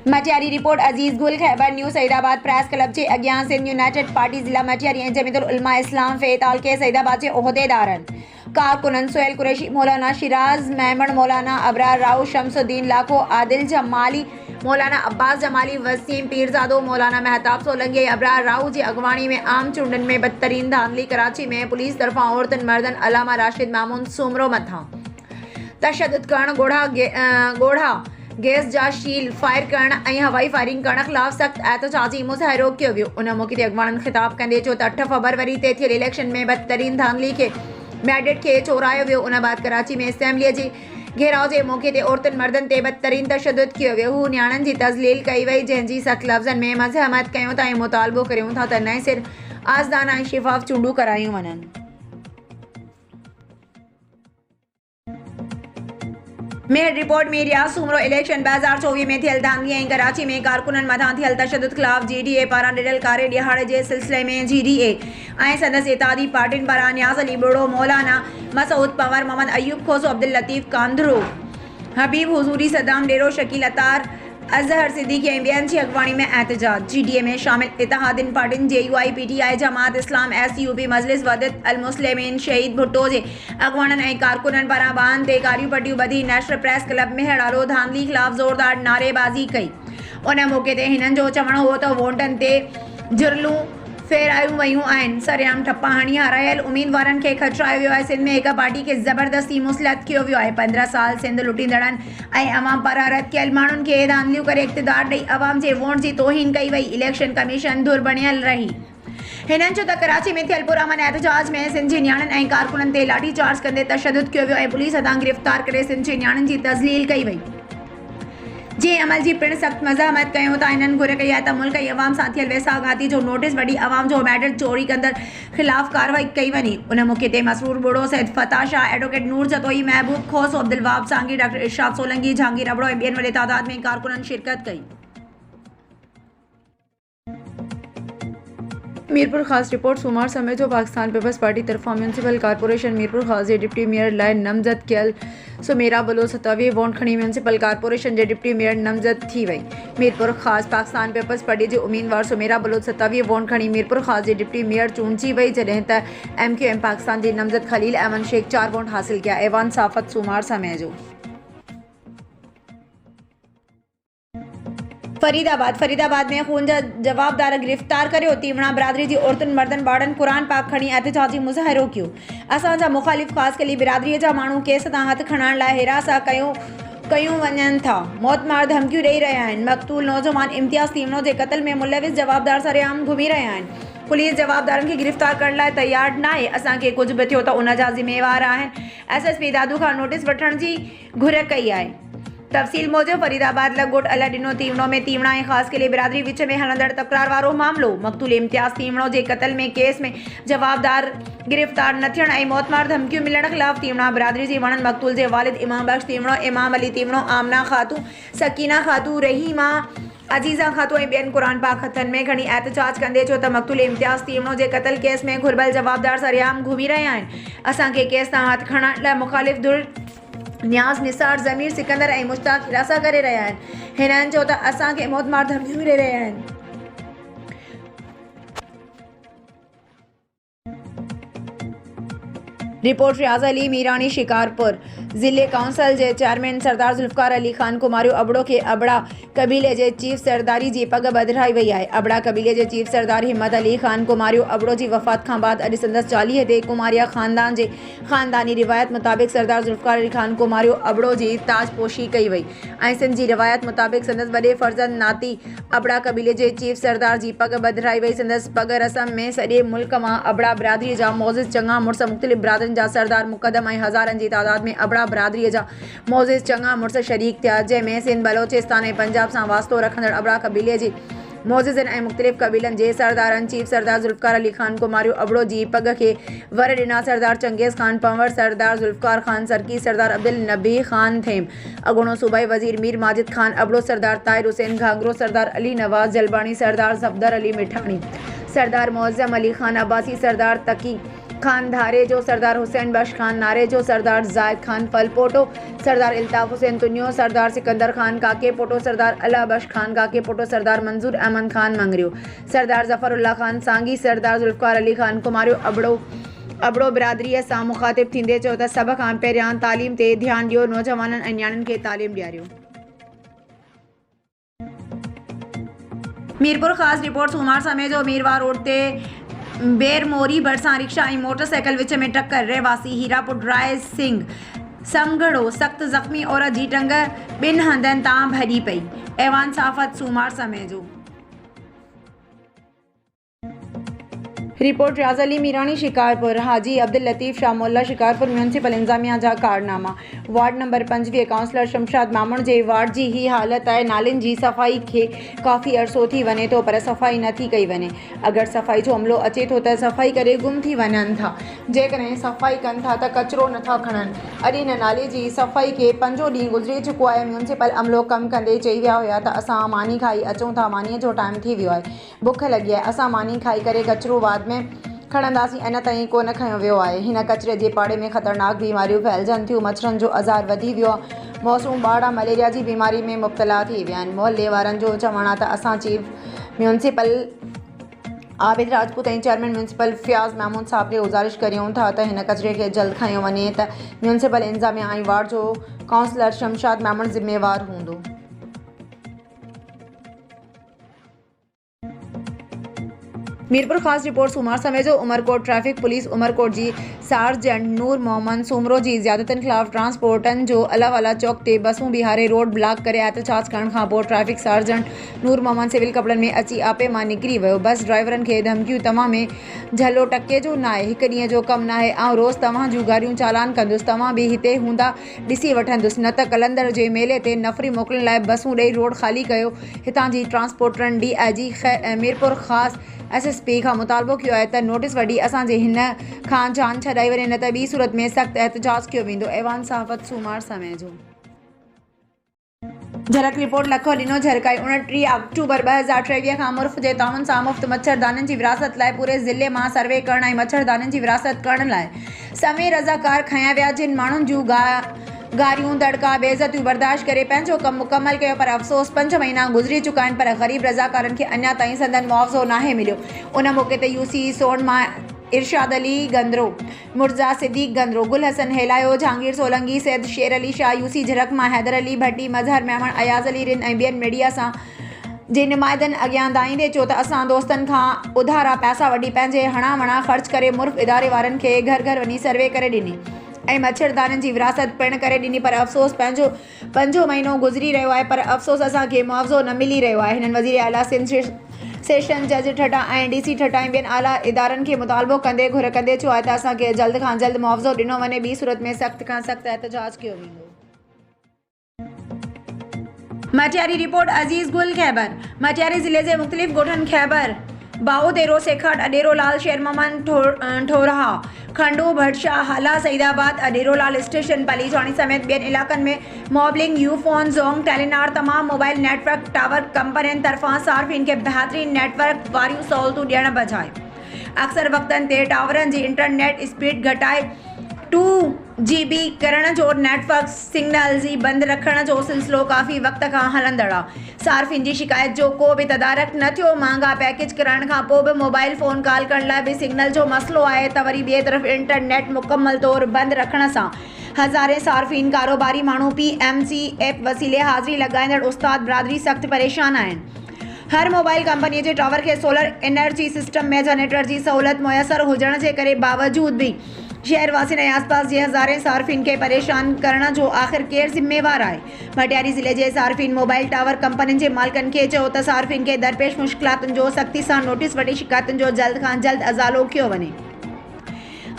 Matiari report Aziz Gul Khyber news Saeedabad press club जे अॻियां Sindh United party ज़िला मटियारी ऐं जमीयतुल उलमा इस्लाम फ़ेताल के सईदाबाद जे उहदेदारनि कारकुननि सुहेल कुरैशी मौलाना शिराज मेमन मौलाना अबरार राउ शमसुद्दीन लाखो आदिल जमाली मौलाना अब्बास जमाली वसीम पीरजादो मौलाना महताब सोलंगी अबरार राउ जी अगवानी में आम चूंडनि में बदतरीन धांधली कराची में पुलिस तरफां औरतुनि मर्दनि अलामा राशिद मामून सुमरो मथां तशद्दुद करण गोढ़ा गैस जा शील फायर करण ऐं हवाई फायरिंग करण खिलाफ़ सख़्त एहतजाजी मुज़ाहिरो कयो वियो। उन मौक़े ते अॻवाननि ख़िताब कंदे चयो त 8 फरवरी ते थियल इलेक्शन में बदतरीन धांधली के मैंडेट के चोरायो वियो। उन बाद कराची में असेंबलीअ जे घेराव जे मौक़े ते औरतुनि मर्दनि ते बदतरीन तशद्दुद कयो वियो। हू न्याणनि जी तज़लील कई वई जंहिंजी सख़्त लफ़्ज़नि में मज़हमत कयूं था ऐं मुतालबो करियूं था त नए सिर आज़दाना ऐं शिफ़ाफ़ चूंडूं करायूं वञनि। मेयर रिपोर्ट में रियाज़ सूमरो इलेक्शन 2024 में थियल धांधली ऐं कराची में कारकुननि मथां थियल तशद्दुद ख़िलाफ़ GDA पारां ॾिनल कारे ॾिहाड़े जे सिलसिले में GDA ऐं संदसि इत्तेहादी पार्टियुनि पारां नियाज़ अली बुढ़ो मौलाना मसूद पवर मोहम्मद अयूब खोसो अब्दुल लतीफ़ कांधरो हबीब हुजूरी सदाम डेरो शकील अतार अज़हर सिद्दीकी ऐं ॿियनि जी अॻवानी में एहतजाज। GDA में शामिल इत्तेहादिन पार्टियुनि JUI PTI जमात इस्लाम SUB मजलिस वदत अल मुस्लिमीन शहीद भुट्टो जे अॻवाननि ऐं कारकुननि पारां वाहन ते कारियूं पटियूं ॿधी नेशनल प्रेस क्लब में हड़ालो धांधली ख़िलाफ़ ज़ोरदार नारेबाज़ी कई। उन मौक़े ते हिननि जो चवणु हो त वोटनि ते जुरलूं फेरायूं वयूं आहिनि, सरेआम ठप्पा हणी हारायल उम्मीदवारनि खे खटरायो वियो आहे। सिंध में हिक पार्टी खे ज़बरदस्ती मुसलत कयो वियो आहे। 15 साल सिंध लुटींदड़नि ऐं अवाम पारां रद्द कयल माण्हुनि खे धांधलियूं करे इक़्तिदार ॾेई अवाम जे वोट जी तौहीन कई वई। इलेक्शन कमीशन धुर बणियल रही। हिननि चयो त कराची में थियल पुरअमन एहतजाज में सिंध जे न्याणनि ऐं कारकुननि ते लाठी चार्ज कंदे तशद्दुद कयो वियो ऐं पुलिस हथां गिरफ़्तार करे सिंध जे न्याणनि जी तज़लील कई वई। जे अमल जी पिण सख़्त मज़ाहमत कयूं था। इन्हनि घुर कई आहे त मुल्क ऐं अवाम सां थियल वेसाघाती जो नोटिस वठी अवाम जो मैंडेट चोरी कंदड़ ख़िलाफ़ कार्रवाई कई वञे। उन मौक़े ते मसरूर बुढ़ो सैद फताह शाह एडवोकेट नूर जतोई महबूब खोसो अब्दुल वहाब सांगी डॉक्टर इरशाद सोलंगी जहांगीर अबड़ो ऐं ॿियनि वॾे तादाद में कारकुननि शिरकत कई। मीरपुर ख़ास रिपोर्ट सूमार समय जो पाकिस्तान पीपल्स पार्टी तरफ़ां म्यूनसिपल कारपोरेशन मीरपुर ख़ास जे डिप्टी मेयर लाइ नामज़द कयल सुमेरा बलोच 27 वोट खणी म्यूनसिपल कारपोरेशन जे डिप्टी मेयर नामज़द थी वई। मीरपुर ख़ास पाकिस्तान पीपल्स पार्टी जे उम्मीदवार सुमेरा बलोच 27 वोट खणी मीरपुर ख़ास जे डिप्टी मेयर चूंडजी वई जॾहिं त MQM पाकिस्तान जे नामज़द खलील अहमद शेख 4 वोट हासिल कया। ऐवान साफ़त सूमार समय जो फरीदाबाद में खून जा जवाबदार गिरफ़्तार करियो। तीवणा बिरादरी जी औरतुनि मर्दनि ॿारनि क़ुरान पाक खणी एहतजाजी मुज़ाहिरो कयो। असांजा मुख़ालिफ़ ख़ासि कली बिरादरीअ जा माण्हू केस तां हथ खणण लाइ हिरासा कयूं वञनि था। मौतमार धमकियूं ॾेई रहिया आहिनि। मक़तूल नौजवान इम्तियाज़ तीवणो जे क़त्ल में मुलविस जवाबदार सरेआम घुमी रहिया आहिनि। पुलिस जवाबदारनि खे गिरफ़्तार करण लाइ तयार नाहे। असांखे कुझु बि थियो त उन जा ज़िम्मेवार आहिनि। SSP दादू खां नोटिस वठण जी घुर कई आहे। तफ़सील मूजिब फरीदाबाद लगोट अला ॾिनो तीवणो में तीवणा ऐं ख़ासि कली बिरादरी विच में हलंदड़ तकरार वारो मामिलो। मक़तूल इम्तियाज़ तीवणो जे क़त्ल में केस में जवाबदार गिरफ़्तार न थियण ऐं मौतमार धमकियूं मिलण ख़िलाफ़ तीवणा बिरादरी जी वणनि मक़तूल जे वालिद इमाम बख्श तीवणो, इमाम अली तीवणो, आमना खातू, सकीना खातू, रहीमा अजीज़ा खातू ऐं ॿियनि क़ुरान पाक हथनि में खणी एहतजाज कंदे चयो त मक़तूल इम्तियाज़ तीवणो जे क़त्ल केस में घुर्बल जवाबदार सरेआम घुमी रहिया आहिनि। असांखे केस तां हथ खणण लाइ मुख़ालिफ़ धुर न्याज़ निसार ज़मीर सिकंदर ऐं मुश्ताक हिरासा करे रहिया आहिनि। हिननि चयो त असांखे मौतमार धमकियूं मिली रहिया आहिनि। रिपोर्ट रियाज़ अली मीरानी शिकारपुर ज़िले काउंसिल जे चेयरमैन सरदार ज़ुल्फ़िकार अली ख़ान कुमारियो अबड़ो खे अबड़ा कबीले जे चीफ सरदारी जी पग बदिराई वई आहे। अबड़ा कबीले जे चीफ सरदार हिम्मत अली ख़ान कुमारियो अबड़ो जी वफ़ात खां बाद अॼु संदसि 40 ते कुमारिया ख़ानदान जे ख़ानदानी रिवायत मुताबिक़ सरदार ज़ुल्फ़िकार अली ख़ान कुमारियो अबड़ो जी ताजपोशी कई वई ऐं सिंध जी रिवायत मुताबिक़ संदसि वॾे फ़र्ज़ंद नाती अबड़ा कबीले जे चीफ सरदार जी पग बदिराई वई। संदसि पग रस्म में सॼे मुल्क मां अबड़ा बिरादरीअ जा मोज़िज़ चङा मुड़ुस मुख़्तलिफ़ बिरादरियुनि जा सरदार मुक़दम ऐं हज़ारनि जी तादाद में अबड़ा बिरादरीअ जा मोज़िज़ चङा मुड़ुस शरीक थिया, जंहिंमें सिंध बलोचिस्तान ऐं पंजाब सां वास्तो रखंदड़ अबड़ा कबीले जे मोज़िज़नि ऐं मुख़्तलिफ़ क़बीलनि जे सरदारनि चीफ सरदार ज़ुल्फ़िकार अली ख़ान कुमारियो अबड़ो जी पग खे वर ॾिना। सरदार चंगेज़ ख़ान पंवर, सरदार ज़ुल्फ़िकार ख़ान सरकी, सरदार अब्दुल नबी ख़ान थेम, अॻूणो सूबाई वज़ीर मीर माजिद ख़ान अबड़ो, सरदार ताहिर हुसैन घाघरो, सरदार अली नवाज़ जलबाणी, सरदार ज़फ़दर अली मिठाणी, सरदार मुअज़्ज़म अली ख़ान अब्बासी, सरदार तकी खान धारे जो, सरदार हुसैन बख्श खान नारे जो, सरदार जायद खान फलपोटो, सरदार इल्ताफ हुसैन तुनियो, सरदार सिकंदर खान काके पोटो, सरदार अला बख्श खान काके पोटो, सरदार मंजूर अहमद खान मंगरियो, सरदार जफरुल्ला खान सांगी, सरदार जुल्फकार अली खान कुमारियो अबड़ो बिरादरी सां मुखातिब थींदे चयो त सभ खां पहिरियां तालीम ते ध्यानु ॾियो, नौजवाननि ऐं नियाणियुनि खे तालीम ॾियारियो। मीरपुर ख़ासि रिपोर्ट सूमार समय जो मीरवार रोड ते बेरमोरी भरिसां रिक्शा ऐं मोटरसाइकिल विच में टक्कर, रहवासी हीरापुर राय सिंह समघड़ो सख़्त ज़ख़्मी औरत जी टंग ॿिनि हंधनि तां भॼी पई। ऐवान साफ़त सूमार समय जो रिपोर्ट रियाज़ अली मीरानी शिकारपुर, हाजी अब्दुल लतीफ़ शाह मोल्ला शिकारपुर म्यूनसिपल इंतज़ामिया जा कारनामा। वार्ड नंबर 25 काउंसलर शमशाद मामूण जे वार्ड जी ही हालत आहे, नालियुनि जी सफ़ाई खे काफ़ी अरसो थी वञे थो पर सफ़ाई नथी कई वञे। अगरि सफ़ाई जो अमलो अचे थो त सफ़ाई करे गुम थी वञनि था, जेकॾहिं सफ़ाई कनि था त कचिरो नथा खणनि। अॼु हिन नाले जी सफ़ाई खे 5 ॾींहुं गुज़री चुको आहे। म्यूनसिपल अमलो कमु कंदे चई विया हुया त असां मानी खाई अचूं था, मानीअ जो टाइम थी वियो आहे, बुख लॻी आहे, असां मानी खाई करे कचिरो वाद में खणंदासीं, अञा ताईं कोन खयो वियो आहे। हिन कचिरे जे पाड़े में ख़तरनाक बीमारियूं फैलजनि थियूं, मच्छरनि जो अज़ार वधी वियो आहे, मौसूम ॿार मलेरिया जी बीमारी में मुब्तला थी विया आहिनि। मोहल्ले वारनि जो चवणु आहे त असां चीफ म्यूनसिपल आबिद राजपूत ऐं चेयरमैन म्यूनसिपल फयाज़ महमूद साहब खे गुज़ारिश करियूं था त हिन कचिरे खे जल्द खयो वञे त म्यूनसिपल इंतज़ामिया ऐं वार्ड जो काउंसलर शमशाद महमूद ज़िम्मेवार हूंदो। मीरपुर ख़ासि रिपोर्ट सूमार समय जो उमरकोट ट्रैफिक पुलिस उमरकोट जी सार्जेंट नूर मोहम्मद सूमरो जी ज़ियादतनि ख़िलाफ़ ट्रांसपोर्टनि जो अलावाला चौक ते बसूं बीहारे रोड ब्लॉक करे एहतजाज करण खां पोइ ट्रैफिक सार्जेंट नूर मोहम्मद सिविल कपड़नि में अची आपे मां निकिरी वियो। बस ड्राइवरनि खे धमकियूं, तव्हां में झलो टके जो न आहे, हिकु ॾींहं जो कमु न आहे, ऐं रोज़ु तव्हां जूं गाॾियूं चालान कंदुसि, तव्हां बि हिते हूंदा ॾिसी वठंदुसि, न त कलंदर जे मेले ते नफ़री मोकिलण लाइ बसूं ॾेई रोड ख़ाली कयो। हितां जी ट्रांसपोर्टरनि DIG मीरपुर ख़ासि SSP खां मुतालबो कयो आहे त नोटिस वठी असांजे हिन खां जान छॾाई वञे, न त ॿी सूरत में सख़्तु एहतजाज कयो वेंदो। ऐवान साफ़त सूमार समय जो झलक रिपोर्ट लखो ॾिनो झरकाई 29 अक्टूबर 2023 खां मुर्फ़ जे ताउन सां मुफ़्त मच्छरदाननि जी विरासत लाइ पूरे ज़िले मां सर्वे करण ऐं मच्छरदाननि जी विरासत करण लाइ समय रज़ाकार खयां विया। जिन माण्हुनि जूं गारियूं दड़का बेइज़तियूं बर्दाश्त करे पंहिंजो कमु मुकमल कयो, पर अफ़सोस 5 महीना गुज़री चुका आहिनि पर ग़रीब रज़ाकारनि खे अञा ताईं संदन मुआवज़ो नाहे मिलियो। उन मौक़े ते UC सोन मां इरशाद अली गंदरो, मुर्ज़ा सिद्दीक़ गंदरो, गुल हसन हेलायो, जहांगीर सोलंगी, सैद शेर अली शाह, UC झरक मां हैदर अली भट्टी, मज़हर मेमण, अयाज़ अली रिन ऐं ॿियनि मीडिया सां जे नुमाइंदनि अॻियां दाईंदे चयो त असां दोस्तनि खां उधारा पैसा वठी पंहिंजे हणा वणा ख़र्च करे मुर्फ़ इदारे वारनि खे घर घर वञी सर्वे करे ॾिनी ऐं मच्छरदाननि जी विरासत पिणु करे ॾिनी, पर अफ़सोस पंहिंजो महीनो गुज़री रहियो आहे पर अफ़सोस असांखे मुआवज़ो न मिली रहियो आहे। हिननि वज़ीर आला सिंध सेशन जज ठटा ऐं DC ठटा ऐं ॿियनि आला इदारनि खे मुतालबो कंदे घुर कंदे चयो आहे त असांखे जल्द खां जल्द मुआवज़ो ॾिनो वञे, ॿी सूरत में सख़्त खां सख़्तु एहतजाज कयो वेंदो। मटियारी रिपोर्ट अज़ीज़ गुल खैबर, मटियारी ज़िले जे मुख़्तलिफ़ ॻोठनि खैबर बाउदेरो, सेखट, अडेरो लाल, शेर मोहम्मद ठोरहा, खंडू, भटशाह, हाला, सईदाबाद, अडेरो लाल स्टेशन, पलीझाणी समेत ॿियनि इलाक़नि में मोबलिंग, यूफोन, ज़ोंग, टेलीनार तमामु मोबाइल नेटवर्क टावर कंपनियुनि तरफ़ां सार्फ़िन खे बहितरीन नेटवर्क वारियूं सहूलियतूं ॾियण बजाए अक्सर वक़्तनि ते टावरनि जी इंटरनेट स्पीड घटाए 2GB करण जो नेटवर्क सिग्नल जी बंदि रखण जो सिलसिलो काफ़ी वक़्त खां हलंदड़ आहे। सार्फ़िन जी शिकायत जो को बि तदारक न थियो। महांगा पैकेज करण खां पोइ बि मोबाइल फ़ोन कॉल करण लाइ बि सिग्नल जो मसइलो आहे त वरी ॿिए तरफ़ इंटरनेट मुकमल तौरु बंदि रखण सां हज़ारे सार्फ़िन, कारोबारी माण्हू PMC ऐप वसीले हाज़िरी लॻाईंदड़ उस्ताद बिरादरी सख़्तु परेशान आहिनि। हर मोबाइल कंपनीअ जे टावर खे सोलर एनर्जी सिस्टम में जनरेटर जी सहूलियत मुयसर हुजण जे करे बावजूद भी शहरवासियों ऐं आसपास जे हज़ारे सार्फ़िन खे परेशान करण जो आख़िर केरु ज़िम्मेवार आहे। मटियारी ज़िले जे सार्फ़िन मोबाइल टावर कंपनियुनि जे मालिकनि खे चयो त सार्फ़िन खे दरपेश मुश्किलातुनि जो सख़्ती सां नोटिस वठी शिकायतुनि जो जल्द खां जल्द अज़ालो कयो वञे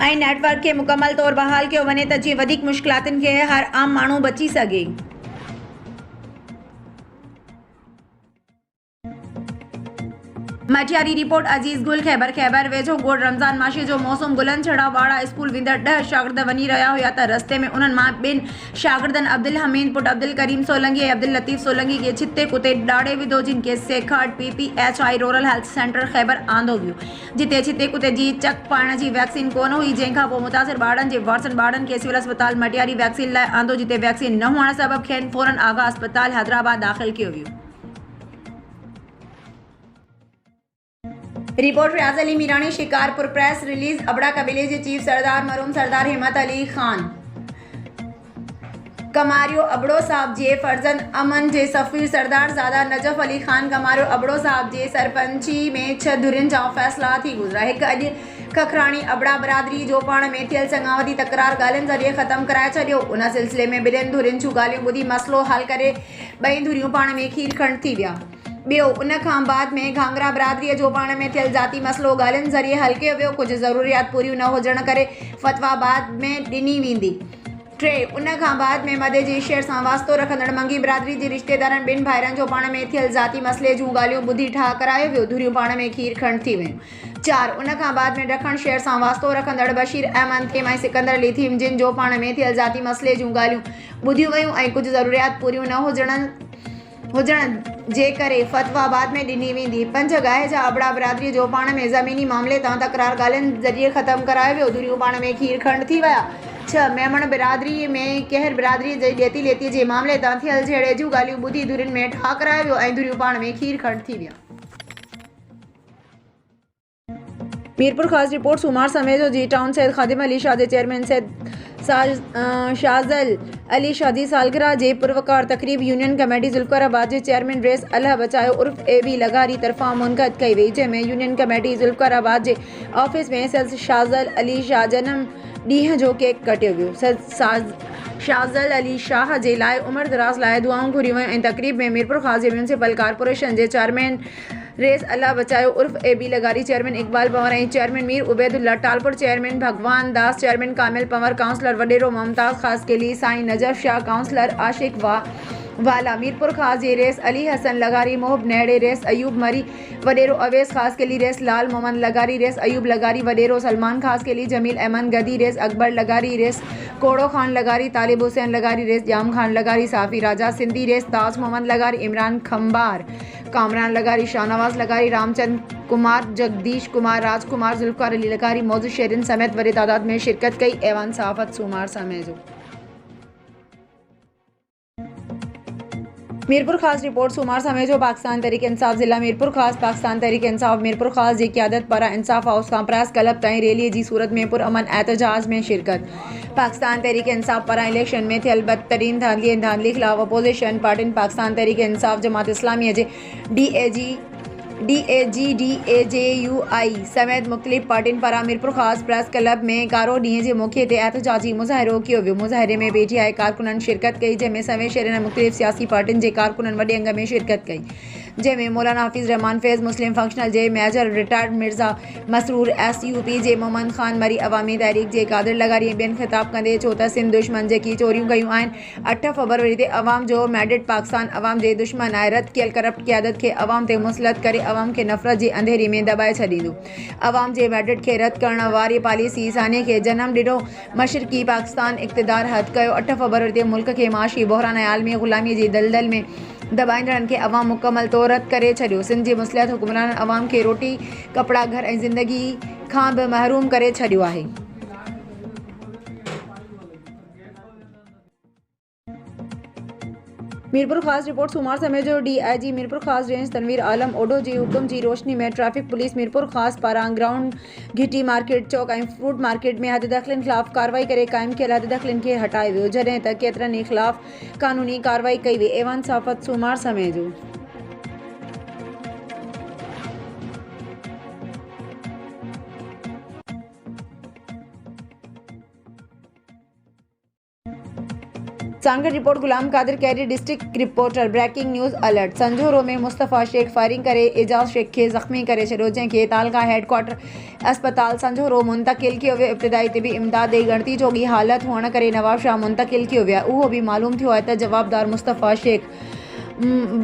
ऐं नेटवर्क खे मुकमल तौरु बहाल कयो वञे त जीअं वधीक मुश्किलातुनि खे हर आम माण्हू बची सघे। मटियारी रिपोर्ट अजीज गुल खैबर वेझो गोड़ रमज़ान माशी जो मौसम गुलन छड़ा वाड़ा स्कूल विंदड़ 10 शागिर्द वञी रहिया हुआ त रस्ते में उन्हनि मां ॿिनि शागिर्दनि अब्दुल हमीद पुट अब्दुल करीम सोलंकी ऐं अब्दुल लतीफ़ सोलंकी खे छिते कुते ॾाड़े विधो जिनखे सेखाट PPHI rural health centre Khyber आंदो वियो जिते छिते कुते जी चक पाइण जी वैक्सीन कोन हुई जंहिंखां पोइ मुतासिर ॿारनि जे वारसनि ॿारनि खे सिविल अस्पताल मटियारी वैक्सीन लाइ आंदो जिते वैक्सीन न हुअण सबबि खेनि फौरन आगा अस्पताल हैदराबाद दाख़िल कियो वियो। रिपोर्ट रियाज अली मीरानी शिकारपुर प्रेस रिलीज अबड़ा कबीले के चीफ सरदार मरूम सरदार हिम्मत अली खान कमारियो अबड़ो साहब जे फर्जंद अमन जे सफ़ीर सरदार ज़ादा नजफ अली खान कमारियो अबड़ो साहब जे सरपंची में 6 धुरियुनि जा फ़ैसिला थी गुज़रा। हिकु अॼु खखराणी अबड़ा बरादरी जो पाण में थियल चङावती तकरार ॻाल्हियुनि ज़रिए ख़त्म कराए छॾियो। उन सिलसिले में ॿिन्हिनि धुरियुनि जूं ॻाल्हियूं ॿुधी मसइलो हल करे ॿई धुरियूं पाण में खीर खंड थी विया। ॿियो उन खां बाद में घांगरा बरादरीअ जो पाण में थियल ज़ाती मसइलो ॻाल्हियुनि ज़रिए हल कयो वियो। कुझु ज़रूरियात पूरियूं न हुजण करे फ़तवा बाद में ॾिनी वेंदी। 3 उन खां बाद में मदे जी शेर सां वास्तो रखंदड़ मंगी बरादरी जे रिश्तेदारनि ॿिनि भाइरनि जो पाण में थियल ज़ाती मसइले जूं ॻाल्हियूं ॿुधी ठाह करायो वियो। धुरियूं पाण में खीर खंड थी वियूं। 4 उन खां बाद में ॾखण शहर सां वास्तो रखंदड़ बशीर अहमद खेम ऐं सिकंदर लिथीम जिन जो पाण में थियल ज़ाती मसइले जूं ॻाल्हियूं ॿुधियूं वयूं ऐं कुझु ज़रूरियात पूरियूं न हुजण जे करे फ़तवा बाद में ॾिनी वेंदी। 5 गाहि जा अबड़ा बरादरी जो पाण में ज़मीनी मामले तां तकरार ॻाल्हियुनि ज़रिए ख़त्म करायो वियो। धुरियूं पाण में खीर खंड थी विया। 6 मेमण बिरादरी में कहर बिरादरी जे ॾेती लेती जे मामले तां थियल जहिड़े जूं ॻाल्हियूं ॿुधी धुरियुनि में ठाह करायो वियो ऐं धुरियूं पाण में खीर खंड थी विया। मीरपुर खास रिपोर्ट सुमार समय जो जी टाउन सैद खादिम अली शाह जे चेयरमैन सैद शाहजल अली शादी सालगिरह जे पुरवकार तकरीब यूनियन कमेटी जुल्फकाराबाद जे चेयरमैन रेस अल्लाह बचायो उर्फ AB लगारी तरफ़ां मुनक़द कई वई जंहिंमें यूनियन कमेटी जुल्फकाराबाद जे ऑफिस में सैद शाहजल अली शाह जनम ॾींहं जो केक कटियो वियो। सैद शाहजल अली शाह जे लाइ उमिरि दराज़ लाइ दुआऊं घुरियूं वयूं ऐं तकरीब में मीरपुर खास जे म्यूनसिपल कॉर्पोरेशन जे चेयरमैन रेस अल्लाह बचायो उर्फ AB लगारी चेयरमैन इकबाल पंवर ऐं चेयरमैन मीर उबैदुल्ला टालपुर चेयरमैन भगवान दास चेयरमैन कामिल पंवर काउंसलर वडेरो मुमताज़ खास के लिए साईं नजफ शाह काउंसलर आशिक वाला मीरपुर खास जे रेस अली हसन लगारी मोहब नेड़े रेस अयूब मरी वडेरो अवैस खास के लिए रेस लाल मोहम्मद लगारी रेस अयूब लगारी वडेरो सलमान खास के लिए जमील अहमद गदी रेस अकबर लगारी रेस कोड़ो खान लगारी तालिब हुसैन लगारी रेस जाम खान लगारी साफ़ी राजा सिंधी रेस ताज मोहम्मद लगारी इमरान खंबार कामरान लगारी शाहनवाज लगारी रामचंद कुमार जगदीश कुमार राजकुमार जुल्फकार अली लगारी मौजूद शहरीन समेत बड़ी तादाद में शिरकत कई। ऐवान सहाफ़त सुमार समय जो मीरपुर खास रिपोर्ट सुमार समय जो पाकिस्तान तहरीक इंसाफ ज़िला मीरपुर खास पाकिस्तान तहरीक इंसाफ मीरपुर खास जी क़यादत पारां इंसाफ हाउस खां प्रेस क्लब ताईं रैलीअ जी सूरत में पुरअमन एहतजाज में शिरकत। पाकिस्तान तहरीक इंसाफ पारां इलेक्शन में थियल बदतरीन धांधली ख़िलाफ़ अपोजिशन पार्टियुनि पाकिस्तान तहरीक इंसाफ जमात इस्लामी जे DAGDAJUI समेत मुख़्तलिफ़ पार्टियुनि पारां मीरपुर खास प्रेस क्लब में कारो ॾींहं जे मौक़े ते एहतजाजी मुज़ाहिरो कयो वियो। मुज़ाहिरे में PTI कारकुननि शिरकत कई जंहिंमें समेत शहरनि मुख़्तलिफ़ सियासी पार्टियुनि जे कारकुननि वॾे अंग में शिरकत कई जंहिंमें मौलाना हफ़ीज़ रहमान फैज़ मुस्लिम फंक्शनल जे major retired Mirza Masroor SUP जे मोहम्मद खान मरी अवामी तहरीक जे कादिर लगारी ॿियनि ख़िताब कंदे चयो त सिंध दुश्मन जेकी चोरियूं कयूं आहिनि 8 फरवरी ते अवाम जो मैंडेट पाकिस्तान अवाम जे दुश्मन आहे रद्द कयल करप्ट क़यादत खे अवाम ते मुसलत करे अवाम खे नफ़रत जी अंधेरी में दॿाए छॾींदो। अवाम जे मैंडेट खे रद्द करण वारी पॉलिसी साने खे जनम ॾिनो। मशरक़ी पाकिस्तान इक़्तिदार हद कयो 8 फरवरी ते मुल्क खे माशी बहरान ऐं आलमी ग़ुलामीअ जी दलदल में दॿाईंदड़नि खे अवाम मुकमल तौर रद्द करे छॾियो। सिंध जे मुसलियात हुक्मराननि अवाम खे रोटी कपिड़ा घर ऐं ज़िंदगी खां बि महरूम करे छॾियो आहे। मीरपुर खास रिपोर्ट सुमार समय जो DIG मीरपुर खास रेंज तनवीर आलम ओडो जी हुक्म जी रोशनी में ट्रैफिक पुलिस मीरपुर खास पारां ग्राउंड घिटी मार्केट चौक ऐं फ्रूट मार्केट में हद दख़लनि ख़िलाफ़ कार्रवाई करे क़ाइमु कयल हद दख़लनि खे हटाए वियो जॾहिं त केतिरनि ई ख़िलाफ़ क़ानूनी कार्रवाई कई वई। ऐवान सहाफ़त सुमार समय जो Sanghar report Ghulam Qadir Kairi district reporter breaking news alert Sanjhoro में मुस्तफ़ा शेख फायरिंग करे एजाज शेख खे ज़ख़्मी करे छॾियो जंहिंखे तालका हेडक्वार्टर अस्पताल संजोरो मुंतक़िल कियो वियो। इब्तिदाई तिबी इमदाद ॾेई ॻणती जोगी हालत हुअण करे नवाब शाह मुंतक़िल कियो वियो। उहो बि मालूम थियो आहे त जवाबदार मुस्तफ़ा शेख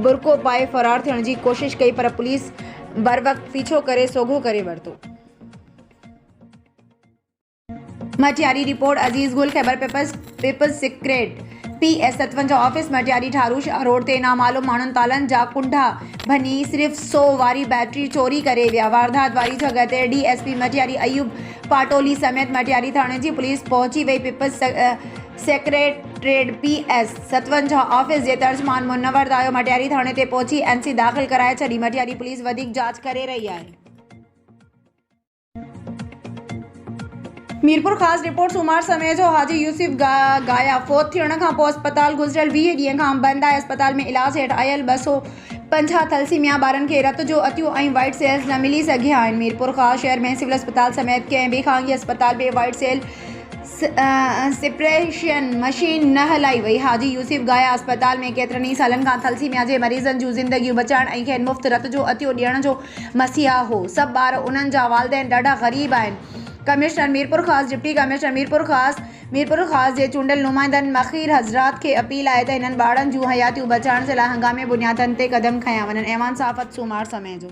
बुरको पाए फ़रार थियण जी कोशिश कई पर पुलिस बर वक्त पीछो करे सोघो करे वरतो। Matiari report Aziz Gul Khyber papers secret PS 57 office Matiari Tharu Shah road ते नामालूम माण्हुनि तालनि जा कुंडा भनी सिर्फ़ 100 वारी बैटरी चोरी करे विया। वारदात वारी जगह ते DSP मटियारी अयूब पाटोली समेत मटियारी थाणे जी पुलिस पहुंची वई। पेपर्स सेक्रेटरेट PS 57 ऑफिस जे तर्जमान मुनव्वर दायो मटियारी थाणे ते पहुंची NC दाख़िल कराए छॾी। मटियारी पुलिस वधीक जांच करे रही आहे। मीरपुर ख़ास रिपोर्ट सूमार समय जो हाजी यूसुफ गाया फोत थियण खां पोइ अस्पताल गुज़िरियल 20 ॾींहं खां बंदि आहे। अस्पताल में इलाज हेठि आयल 250 थलसीमिया ॿारनि खे रत जो अतियूं ऐं वाइट सेल्स न मिली सघिया आहिनि। मीरपुर ख़ास शहर में सिविल अस्पताल समेत कंहिं बि ख़ानगी अस्पताल में वाइट सेल सेपरेशन मशीन न हलाई वई। हाजी यूसुफ गाया अस्पताल में केतिरनि ई सालनि खां थलसीमिया जे मरीज़नि जूं ज़िंदगियूं बचाइण ऐं खेनि मुफ़्त रत जो अतियो ॾियण जो मसीहा हो। सभु ॿार उन्हनि जा वालिदैन ॾाढा ग़रीब आहिनि। कमिश्नर मीरपुर ख़ास डिप्टी कमिश्नर मीरपुर ख़ास जे चूंडियल नुमाइंदनि मखीर हज़रात खे अपील आहे त हिननि ॿारनि जूं हयातियूं बचाइण जे लाइ हंगामे बुनियादनि ते क़दम खयां वञनि। ऐवान साफ़त सूमार समय जो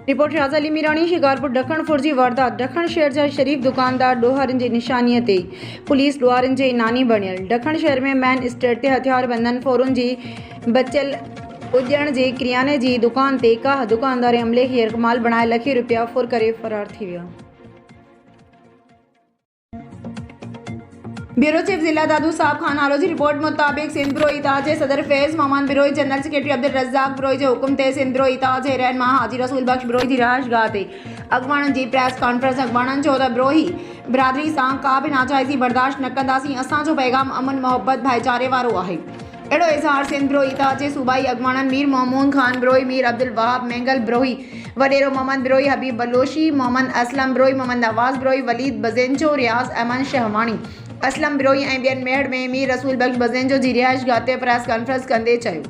रिपोर्ट शाज़ अली मीरानी शिकारपुर ॾखण फुर्जी वारदात ॾखण शहर जा शरीफ़ दुकानदार ॾोहारनि जी निशानीअ ते पुलिस ॾोहारनि जे इनानी बणियल। ॾखण शहर में मेन स्ट्रीट ते हथियार बंदनि फोरुनि जी बचियल उजण जे किरियाने जी दुकान ते का दुकानदार अमले खे यरकमाल बणाए लखे रुपया फुर करे फरार थी विया। ब्यूरो चीफ जिला दादू साहब खान आलो जी रिपोर्ट मुताबिक सिंध ब्यूरो इताज जे सदर फैज़ मोहम्मद बिरोई जनरल सेक्रेटरी अब्दुल रज़ाक बिरोई जे हुकुम ते सिंध ब्यूरो इताज जे रहनुमा हाजी रसूल बख्श बिरोई जी रिहाइशगाह ते अॻवाणनि जी प्रेस कॉन्फ्रेंस। अॻवाणनि चयो त बिरोई बिरादरी सां का बि नाजाइज़ी बर्दाश्त न कंदासीं। असांजो पैगाम अमन मोहब्बत भाईचारे वारो आहे। अहिड़ो इज़हार सिंध ब्यूरो इताज जे सूबाई अॻवाणनि मीर मोहम्मूद खान बिरोई, मीर अब्दुल वहाब मेंगल बिरोई, वडेरो मोहम्मद बिरोई, हबीब बलोशी, मोहम्मद असलम बिरोई, मोहम्मद नवाज़ बिरोई, वलीद बज़ेंजो, रियाज़ अहमद शहवानी, असलम बिरोई ऐं ॿियनि मेड़ में मीर रसूल बख्श बज़ेंजो जी रिहाइशगाह ते प्रेस कॉन्फ्रेंस कंदे चयो।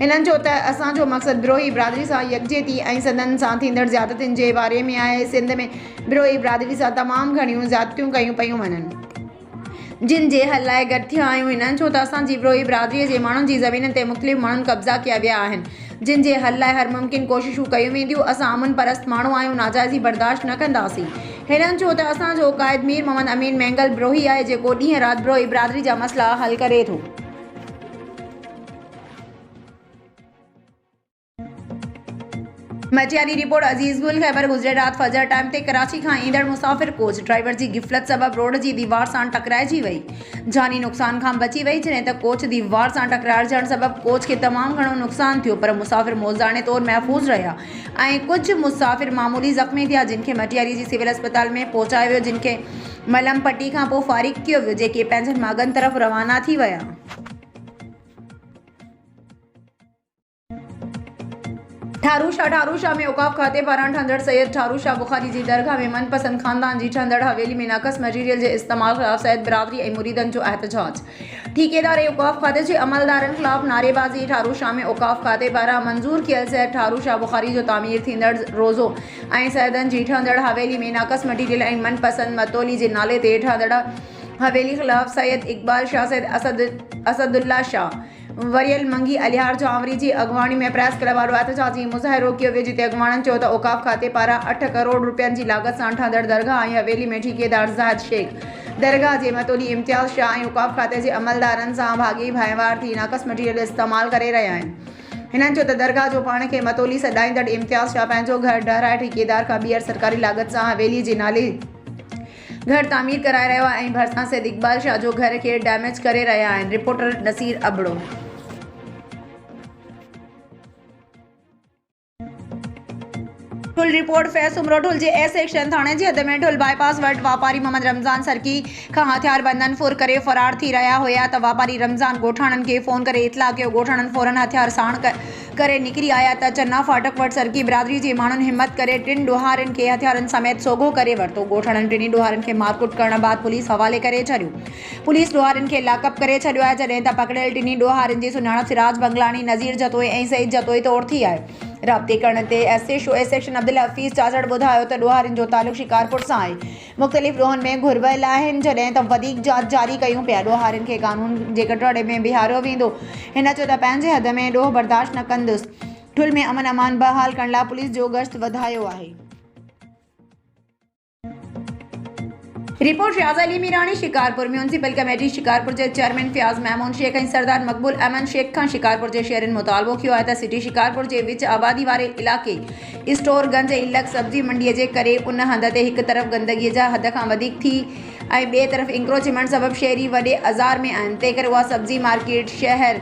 हिननि चयो त असांजो मक़सदु बिरोई बिरादरी सां यकजहती ऐं सदन सां थींदड़ ज़्यादतियुनि जे बारे में आहे। सिंध में बिरोई बिरादरी सां तमामु घणियूं ज़्यादतियूं कयूं पियूं वञनि जिन जे हल लाइ गॾु थिया आहियूं। हिननि चयो त असांजी बिरोई बिरादरीअ जे माण्हुनि जी ज़मीननि ते मुख़्तलिफ़ माण्हुनि कब्ज़ा कया विया आहिनि जिन जे हल लाइ हर मुमकिन कोशिशूं कयूं वेंदियूं। असां अमन परस्त माण्हू आहियूं, नाजाइज़ी बर्दाश्त न कंदासीं। हिननि चयो त असांजो क़ाइद मीर मोहम्मद अमीन मेंगल बिरोही आहे जेको ॾींहं राति बिरोई बिरादरी जा मसइला हल करे थो। मटियारी रिपोर्ट अजीज गुल खैबर गुज़िरियल राति फजर टाइम ते कराची खां ईंदड़ मुसाफ़िर कोच ड्राइवर जी गिफ़लत सबबि रोड जी दीवार सां टकराइजी वई। जानी नुक़सान खां बची वई जॾहिं त कोच दीवार सां टकराइजण सबबि कोच खे तमामु घणो नुक़सान थियो पर मुसाफ़िर मौज़ाने तौरु महफ़ूज़ रहिया ऐं कुझु मुसाफ़िर मामूली ज़ख़्मी थिया जिन खे मटियारी जी सिविल अस्पताल में पहुचायो वियो जिन खे मलम पट्टी खां पोइ फ़ारिग़ कयो वियो जेके पंहिंजनि मागनि तरफ़ रवाना थी विया। ठारूशाह में औक़ाफ़ खाते पारां ठंदड़ सैयद ठारूशाह बुखारी जी दरगाह में मनपसंद ख़ानदान जी ठंदड़ हवेली में नाक़स मटीरियल जे इस्तेमाल ख़िलाफ़ सैयद बिरादरी ऐं मुरीदनि जो एहतजाज। ठेकेदार ऐं औक़ाफ़ खाते जे अमलदारनि ख़िलाफ़ नारेबाज़ी। ठारूशाह में औक़ाफ़ खाते पारां मंज़ूर कियल सैयद ठारूशाह बुखारी जो तामीर थींदड़ रोज़ो ऐं सैयदनि जी ठंदड़ हवेली में नाक़स मटीरियल ऐं मनपसंद मतोली जे नाले ते ठंदड़ हवेली ख़िलाफ़ सैयद इक़बाल शाह, सैयद असदुल्ला शाह, वरियल मंगी अलियार जावरी जी अॻवाणी में प्रेस क्लब वारो एहतजाजी मुज़ाहिरो कयो वियो जिते अॻवाणनि चयो त औक़ाफ़ खाते पारां 8 करोड़ रुपयनि जी लागत सां ठहंदड़ दरगाह ऐं हवेली में ठेकेदार ज़ाहिद शेख, दरगाह जे मतोली इम्तियाज़ शाह ऐं औक़ाफ़ खाते जे अमलदारनि सां भाॻी भाईवार थी नाक़स मटीरियल इस्तेमालु करे रहिया आहिनि। हिननि चयो त दरगाह जो पाण खे मतोली सॾाईंदड़ इम्तियाज़ शाह पंहिंजो घर ॾहाराए ठेकेदार खां ॿीहर सरकारी लागत सां हवेली जे नाले घर तामीर कराए रहियो आहे ऐं भरिसां सैयद इक़बाल शाह जो घर खे डैमेज करे रहिया आहिनि। रिपोर्टर नसीर अबड़ो। ठुल report Faiz Soomro J A section थाणे जे हद में ठुल बाईपास वटि वापारी मोहम्मद रमज़ान सरकी खां हथियार बंदन फुर करे फरार थी रहिया हुया त वापारी रमज़ान ॻोठाणनि खे फ़ोन करे इतला कयो। ॻोठाणनि फ़ौरन हथियार साण करे निकिरी आया त चन्ना फाटक वटि सरकी बिरादरी जे माण्हुनि हिमत करे 3 ॾोहारनि खे हथियारनि समेत सोघो करे वरितो। ॻोठाणनि 3 ॾोहारनि खे मारकुट करण बाद पुलिस हवाले करे छॾियो। पुलिस ॾोहारनि खे लॉकअप करे छॾियो आहे जॾहिं त पकड़ियल 3 ॾोहारनि जी सुञाणप सिराज बंगलानी, नज़ीर जतोई ऐं सईद जतोई तौरु थी आहे। राब्ते करण ते SHO A section Abdul Hafeez Chachar ॿुधायो त ॾोहारनि जो तालुक़ु शिकारपुर सां आहे। मुख़्तलिफ़ ॾोहनि में घुरबल आहिनि जॾहिं त वधीक जांच जारी कयूं पिया। ॾोहारनि खे कानून जे कटोरे में बीहारियो वेंदो। हिन चयो त पंहिंजे हद में ॾोह बर्दाश्त न कंदुसि। ठुल में अमन अमान बहाल करण लाइ पुलिस जो गश्त वधायो आहे। रिपोर्ट रियाज़ अली मीरानी शिकारपुर। म्यूनसिपल कमेटी शिकारपुर के चेयरमैन फयाज महमूद शेख ऐं सरदार मकबूल अहमद शेख खां शिकारपुर के शहरनि मुतालबो किया है त सिटी शिकारपुर के विच आबादी वाले इलाके स्टोरगंज इलक सब्जी मंडी के करे उन हंध ते एक तरफ गंदगी जा हद खां वधीक थी ऐं ॿिए तरफ इंक्रोचमेंट सबब शहरी वॾे अज़ार में आहिनि। तंहिं करे उहा सब्जी मार्केट शहर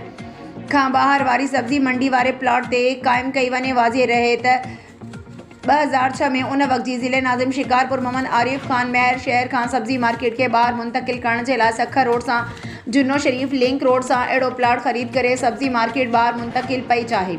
खां ॿाहिरि वारी सब्जी मंडी वारे प्लॉट ते क़ाइमु कई वञे। वाज़े रहे त 2006 में उन वक्त जी ज़िले नाज़िम शिकारपुर मोहम्मद आरिफ खान महर शहर खां सब्जी मार्केट के ॿाहिरि मुंतकिल करण जे लाइ सखर रोड सां जुन्नो शरीफ लिंक रोड सां अहिड़ो प्लॉट ख़रीद करे सब्जी मार्केट ॿाहिरि मुंतकिल पई चाहे,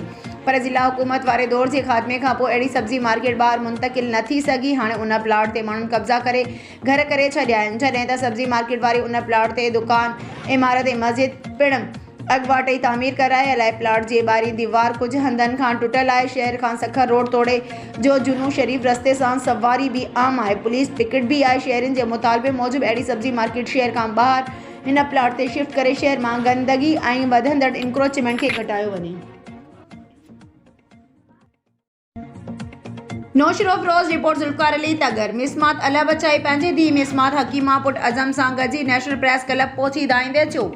पर ज़िला हुकूमत वारे दौर के खात्मे खां पोइ अहिड़ी सब्जी मार्केट ॿाहिरि मुंतकिल न थी सघी। हाणे उन प्लॉट ते माण्हुनि कब्ज़ा करे घर करे छॾिया आहिनि, जॾहिं त सब्जी मार्केट वारी उन प्लॉट ते दुकान इमारत ऐं मस्जिद पिणु अॻुवाट ई तामीर कराए अलाए प्लॉट जे ॿाहिरीं दीवार कुझु हंधनि खां टुटल आहे। शहर खां सखर रोड तोड़े जो जुनू शरीफ रस्ते सां सवारी भी आम आहे, पुलिस पिकेट भी आहे। शहरनि जे मुतालबे मूजिब अहिड़ी सब्जी मार्केट शहर खां ॿाहिरि हिन प्लॉट ते शिफ्ट करे शहर मां गंदगी ऐं वधंदड़ इंक्रोचमेंट खे घटायो वञे। नौशर ऑफ रोज़ रिपोर्ट जुल्फकार अली तगर। मिसमात अला बचाई पंहिंजे धीउ मिसमात हकीमा पुट अज़म सां गॾिजी नेशनल प्रेस क्लब पहुची दाईंदे चयो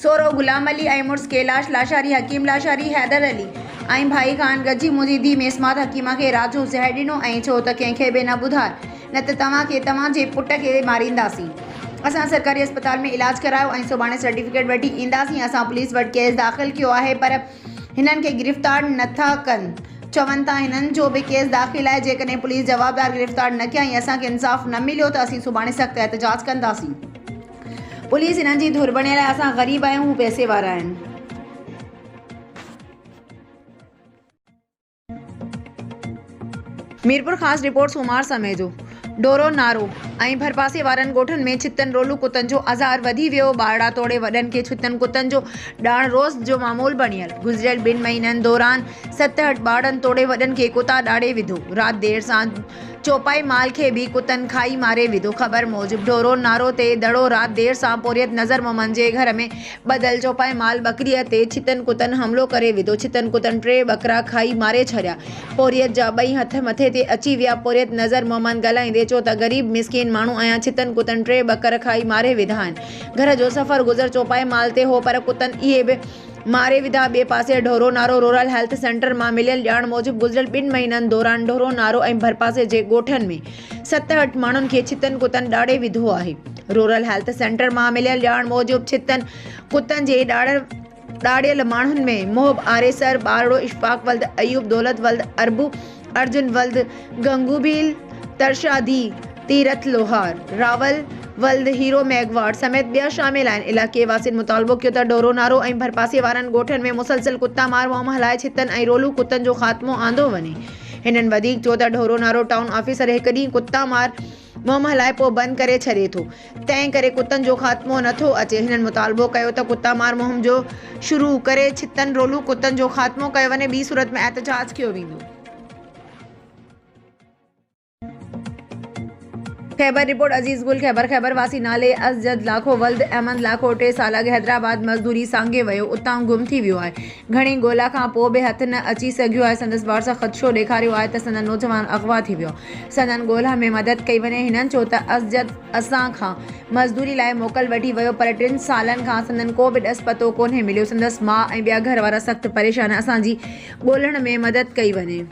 सोरो गुलाम अली ऐं मुड़ुस कैलाश लाशारी हकीम लाशारी हैदर अली ऐं भाई खान गॾिजी मुंहिंजी धीउ मिसमात हकीमा खे रात जो ज़हर ॾिनो ऐं चयो त कंहिंखे बि न ॿुधाए न त तव्हांखे तव्हांजे पुट खे मारींदासीं। असां सरकारी अस्पताल में इलाज करायो ऐं सुभाणे सर्टिफिकेट वठी ईंदासीं। असां पुलिस वटि केस दाख़िल कियो आहे पर हिननि खे गिरफ़्तार नथा कनि, चवनि था हिननि जो भी केस दाख़िल आहे। जेकॾहिं पुलिस जवाबदार गिरफ़्तार न कया ऐं असांखे इंसाफ़ न मिलियो त असीं सुभाणे सख़्त एहतजाज कंदासीं। पुलिस हिननि जी धुर बणियल आहे, असां ग़रीब आहियूं, हू पैसे वारा आहिनि। मीरपुर ख़ासि रिपोर्ट सूमार समय जो डोरो नारो ऐं भरपासे वारनि ॻोठनि में छितनि रोलू कुतनि जो अज़ार वधी वियो। ॿारड़ा तोड़े वॾनि खे छितनि कुतनि जो ॾाण रोज़ जो मामूल बणियल। गुज़िरियल 2 महीननि दौरान 7-8 ॿारनि तोड़े वॾनि खे कुता ॾाड़े विधो। राति देर सां चौपाई माल खे भी कुतनि खाई मारे विधो। ख़बर मूजिब डोरो नारो ते दड़ो राति देर सां पोरियत नज़र मोमन जे घर में बदल चौपाई माल बकरीअ ते छितनि कुतनि हमलो करे विधो। छितनि कुतनि 3 बकरा खाई मारे छॾिया। पोरियत जा 2 हथ मथे ते अची विया। पोरियत नज़र मोमन ॻाल्हाईंदे चयो त ग़रीब मिसकिन माण्हू आहियां, छितनि कुतनि 3 बकर खाई मारे विधा आहिनि। घर जो सफ़र गुज़र चौपाई माल ते हो पर कुतनि इहे बि मारे विधा। ॿिए पासे ढोरो नारो रूरल हेल्थ सेंटर मां मिलियल ॼाण मूजिब गुज़िरियल 2 महीननि दौरान ढोरो नारो ऐं भरपासे जे ॻोठनि में 7-8 माण्हुनि खे छितनि कुतनि ॾाड़े विधो आहे। रूरल हेल्थ सेंटर मां मिलियल ॼाण मूजिब छितनि कुतनि जे ॾाड़ियल माण्हुनि में मोहब आरेसर, ॿारड़ो, इशफाक वल्द, अयूब, दौलत वल्द, अरबू, अर्जुन वल्द, गंगूबील, तरशादी, तीरथ लोहार, रावल वल्द, हीरो मैगवाड़ समेत ॿिया शामिल आहिनि। इलाइक़े वासियुनि मुतालबो कयो त डोरो नारो ऐं भरपासे वारनि ॻोठनि में मुसलसल कुता मार मुहिम हलाए छितनि ऐं रोलू कुतनि जो ख़ात्मो आंदो वञे। हिननि वधीक चयो त डोरो नारो टाउन ऑफिसर हिकु ॾींहुं कुता मार मुहिम हलाए पोइ बंदि करे छॾे थो, तंहिं करे कुतनि जो ख़ात्मो नथो अचे। हिननि मुतालबो कयो त कुता मार मुहिम जो शुरू करे छितनि रोलू कुतनि जो ख़ात्मो कयो वञे, ॿी सूरत में एहतजाज कयो वेंदो। खैबर रिपोर्ट अजीज गुल खैबर वासी नाले असजद लाखो वल्द अहमद लाखो 3 साल अॻु हैदराबाद मज़दूरी सांगे वियो, उतां गुम थी वियो आहे। घणी ॻोल्हा खां पोइ बि हथ न अची सघियो आहे। संदसि वारसा ख़दशो ॾेखारियो आहे त संदन नौजवान अगवा थी वियो। संदन ॻोल्हा में मदद कई वञे। हिननि चयो त असजद असां खां मज़दूरी लाइ मोकल वठी वियो पर 3 सालनि खां संदन को बि ॾस पतो कोन्हे मिलियो। संदसि माउ ऐं ॿिया घर वारा सख़्तु परेशान, असांजी ॻोल्हण में मदद कई वञे।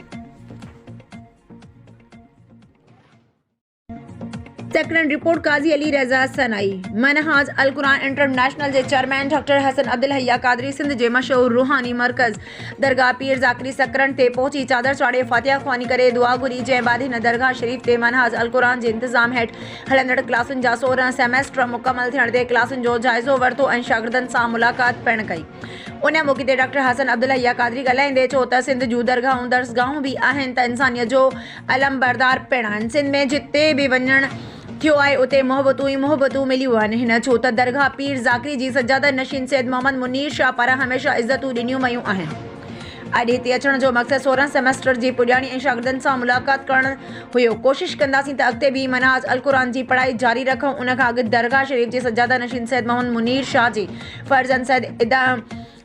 सेकंड रिपोर्ट काजी अली रज़ा सनाई। मनहाज अल कुरान इंटरनेशनल के चेयरमैन डॉक्टर हसन अब्दुल हया कादरी सिंध के मशहूर रूहानी मरकज़ दरगाह पीर ज़ाकरी सकरन ते पहुंची चादर चाड़े फातिहा ख़्वानी करे दुआ घुरी। जंहिं बाद हिन दरगाह शरीफ ते मनहाज अल कुरान के इंतज़ाम हेठ हलंदड़ क्लासुनि जा 16 सेमेस्टर मुकमल थियण ते क्लासुनि जो जाइज़ो वरितो ऐं शागिर्दनि सां मुलाक़ात पिणु कई। उन मौक़े ते डॉक्टर हसन अब्दुल हया कादरी ॻाल्हाईंदे चयो त सिंध जूं दरगाहूं दर्सगाहूं भी आहिनि त इंसानियत जो अलम बरदार पिणु आहिनि। सिंध में जिते भी वञण थियो आहे उते मोहबतूं ई मोहबतूं मिलियूं आहिनि। हिन चयो त दरगाह पीर ज़ाकरी जी सजादत नशीन सैयद मोहम्मद मुनीर शाह पारां हमेशह इज़तूं ॾिनियूं वयूं आहिनि। अॼु हिते अचण जो मक़सदु 16 सेमेस्टर जी पुॼाणी ऐं शागिर्दनि सां मुलाक़ात करणु हुयो। कोशिश कंदासीं त अॻिते बि मनहाज अल कुरान जी पढ़ाई जारी रखूं। उन खां अॻु दरगाह शरीफ जे सजादा नशीन सैयद मोहम्मद मुनीर शाह जे फर्ज़ंद सैयद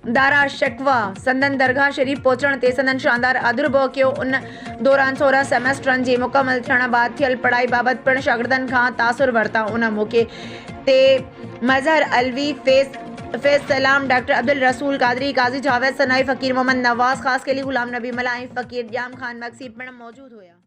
दारा शकवा संदन दरगाह शरीफ़ पहुंचण ते संदन शानदार आदुर्भव कयो। उन दौरान 16 सेमेस्टरनि जी मुकमल थियण बाद थियल पढ़ाई बाबति पिण शागिर्दनि खां तासुर वरिता। उन मौक़े ते मज़हर अलवी फैज़ सलाम डॉक्टर अब्दुल रसूल कादरी काजी जावेद सनाई फ़कीर मोहम्मद नवाज ख़ास केली गुलाम नबी मलाई फ़कीर जाम खान मक्सी पिण मौजूद हुआ।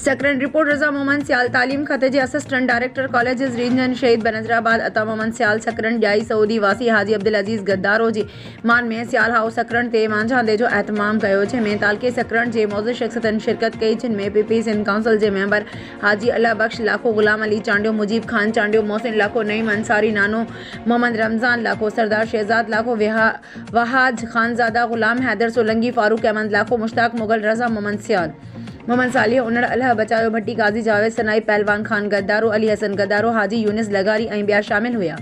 सकरन रिपोर्ट रज़ा मोहम्मद सियाल तालीम खते जे असिस्टेंट डायरेक्टर कॉलेजेस रीजन शहीद बनज़राबाद अता मोहम्मद सियाल सकरन ॼाई सऊदी वासी हाजी अब्दुल अज़ीज़ गद्दारो जे मान में सियाल हाउस सकरन ते मांझांदे जो एहतमाम कयो, जंहिंमें तालके सकरन जे मौज़ूद शख़्सियतनि शिरकत कई, जिनमें पीपी सिंध काउंसिल जे मेंबर हाजी अल्लाह बख्श लाखो, गुलाम अली चांडियो, मुजीब खान चांडियो, मोहसिन लाखो, नईम अंसारी नानो, मोहम्मद रमज़ान लाखो, सरदार शहजाद लाखो, वहाज खानज़ादा, गुलाम हैदर सोलंगी, फारूक अहमद लाखो, मुश्ताक मुगल, रज़ा मोहम्मद सियाल, मोहम्मद सालिह उनड़, अल्लाह बचायो भट्टी, काजी जावेद सनाई, पहलवान खान गद्दारो, अली हसन गद्दारो, हाजी यूनिस लगारी ऐं ॿिया शामिल हुआ।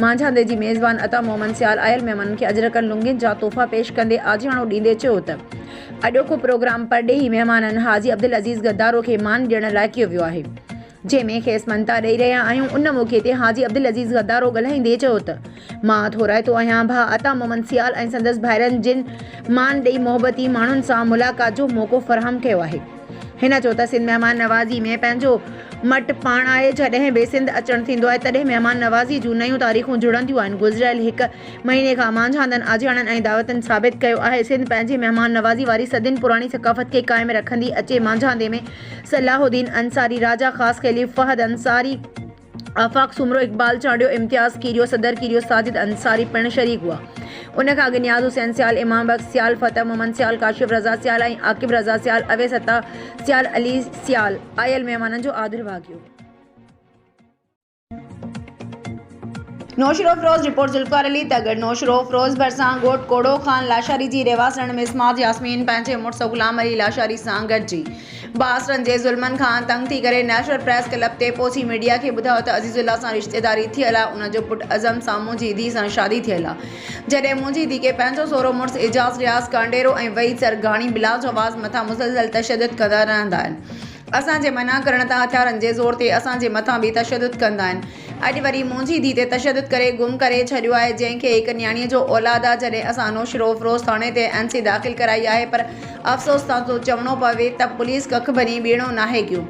मांझांदे जी मेज़बान अता मोहम्मद सियाल आयल महिमाननि खे अजरकनि लुंगियुनि जा तोहफ़ा पेश कंदे आजियाणो ॾींदे चयो त अॼोको प्रोग्राम परॾेही महिमाननि हाजी अब्दुल अज़ीज़ गद्दारो खे मान ॾियण लाइ कयो वियो आहे, जंहिंमें खेसि ममता ॾेई रहिया आहियूं। उन मौक़े ते हाजी अब्दुल अज़ीज़ गद्दारो ॻाल्हाईंदे चयो त मां थोराइतो आहियां भाउ अता मोहम्मद सियाल ऐं संदसि भाइरनि जिन मान ॾेई मोहबती माण्हुनि सां मुलाक़ात जो मौक़ो फ़राहम कयो आहे। हिन चयो त सिंध महिमान नवाज़ी में पंहिंजो मट पाण आहे। जॾहिं बि सिंध अचणु थींदो आहे तॾहिं महिमान नवाज़ी जूं नयूं तारीख़ूं जुड़ंदियूं आहिनि। गुज़िरियल 1 महीने खां मांझांदनि आजियाणनि ऐं दावतनि साबित कयो आहे सिंध पंहिंजी महिमान नवाज़ी वारी सदियुनि पुराणी सक़ाफ़त खे क़ाइमु रखंदी अचे। मांझांदे में सलाहुद्दीन अंसारी, राजा ख़ास केली, फ़हद अंसारी, आफ़ाक़ सुमरो, इक़बाल चांडियो, इम्तियाज़ कीरियो, सदर कीरियो, साजिद अंसारी पिण शरीक हुआ। उन खां अॻु नियाज़ हुसैन सियाल, इमाम बख्श सियाल, फ़तह मोहम्मद सियाल, काशिफ़ रज़ा सियाल ऐं आकिब रज़ा सियाल, अवैस अता सियाल, अली सियाल आयल महिमाननि जो आदुर्भाव कयो। नौशरो फ़रोज़ रिपोर्ट ज़ुल्फ़िकार अली तगड़। नौशरो फ़रोज़ भरिसां घोट कोड़ो ख़ान लाशारी जी रेवासण मिसमात यास्मीन पंहिंजे मुड़ुसु गुलाम अली लाशारी सां गॾिजी बासरनि जे ज़ुल्मनि खां तंग थी करे नेशनल प्रेस क्लब ते पहुची मीडिया खे ॿुधायो त अज़ीज़ुल्लाह सां रिश्तेदारी थियल आहे। उन जो पुटु अज़म सां मुंहिंजी धीउ सां शादी थियल आहे। जॾहिं मुंहिंजी धीउ खे पंहिंजो सहुरो मुड़ुसु एजाज़ रियाज़ कांडेरो ऐं वहीद सरगाणी बिलाज आवाज़ मथां मुसलसल तशदुद कंदा रहंदा आहिनि। असांजे मना करण तां हथियारनि जे ज़ोर ते असांजे मथां बि तशदुद कंदा आहिनि। अॼु वरी मुंहिंजी धीउ ते तशदुद करे गुम करे छॾियो आहे, जंहिंखे हिकु न्याणीअ जो औलाद आहे। जॾहिं असां नौशरो फ़रोज़ थाणे ते NC दाख़िल कराई आहे, पर अफ़सोस सां तो चवणो पवे त पुलिस कख बनी ॿीणो नाहे कयो।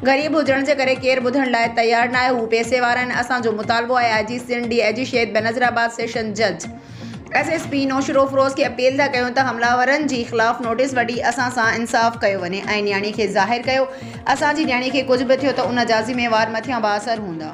ग़रीब हुजण जे करे केरु ॿुधण लाइ तयारु न आहे। हू पैसे वारा आहिनि। असांजो मुतालबो आहे IG सिंध DIG शहीद बनज़राबाद सेशन जज SSP नौशरो फ़रोज़ खे अपील था कयूं त हमलावरनि जी ख़िलाफ़ नोटिस वठी असां सां इंसाफ़ कयो वञे ऐं न्याणी खे ज़ाहिर कयो। असांजी न्याणी खे कुझु बि थियो त उन जा ज़िम्मेवार मथियां बाअसर हूंदा।